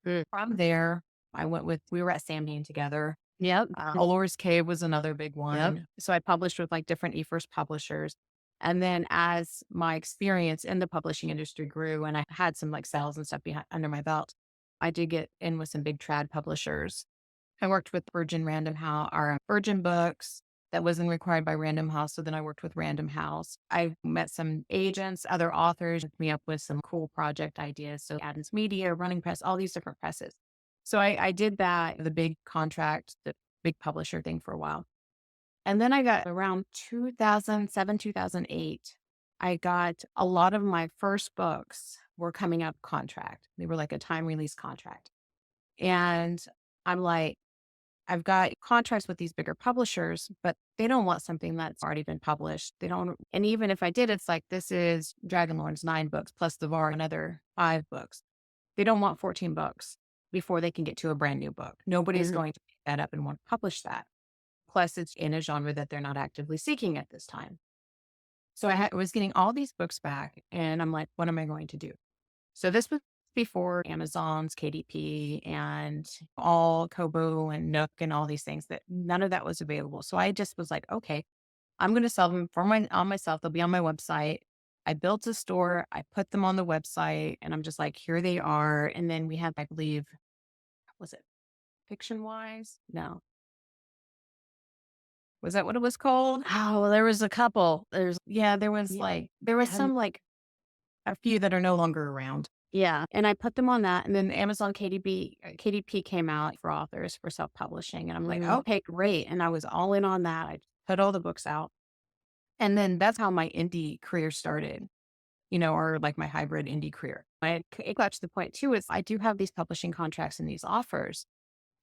Mm. From there, we were at Samhain together. Yep. Allures Cave was another big Yep. one. So I published with like different eFirst publishers. And then as my experience in the publishing industry grew and I had some like sales and stuff under my belt, I did get in with some big trad publishers. I worked with Virgin Random House or Virgin Books that wasn't required by Random House. So then I worked with Random House. I met some agents, other authors, hooked me up with some cool project ideas. So Adams Media, Running Press, all these different presses. So I did that, the big contract, the big publisher thing for a while. And then I got around 2007, 2008, I got a lot of my first books were coming up contract. They were like a time release contract. And I'm like, I've got contracts with these bigger publishers, but they don't want something that's already been published. They don't, and even if I did, it's like, this is Dragonlord's 9 books plus the VAR, another 5 books. They don't want 14 books before they can get to a brand new book. Nobody's Mhm. going to pick that up and want to publish that. Plus, it's in a genre that they're not actively seeking at this time. So was getting all these books back, and I'm like, what am I going to do? So this was before Amazon's KDP and all Kobo and Nook and all these things that none of that was available. So I just was like, okay, I'm going to sell them on myself. They'll be on my website. I built a store. I put them on the website and I'm just like, here they are. And then we had, I believe, was it Fiction Wise? No. Was that what it was called? Oh, well, there was a couple. Yeah, Yeah. there was Um, some like a few that are no longer around. yeah. And I put them on that. And then Amazon KDP came out for authors for self-publishing. And I'm like, Mhm. okay, great. And I was all in on that. I put all the books out. And then that's how my indie career started, or like my hybrid indie career. It got to the point too, is I do have these publishing contracts and these offers.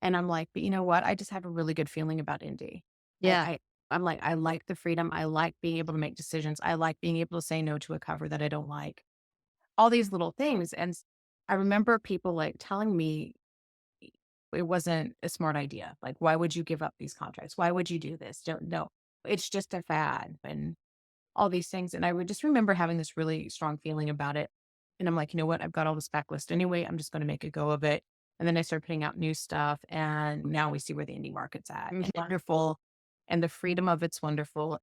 And I'm like, but you know what? I just have a really good feeling about indie. I, Yeah. I I'm like, I like the freedom. I like being able to make decisions. I like being able to say no to a cover that I don't like. All these little things. And I remember people like telling me it wasn't a smart idea. Like, why would you give up these contracts? Why would you do this? Don't know. It's just a fad and all these things. And I would just remember having this really strong feeling about it. And I'm like, you know what? I've got all this backlist anyway. I'm just going to make a go of it. And then I started putting out new stuff. And now we see where the indie market's at. And Mhm. wonderful. And the freedom of it's wonderful.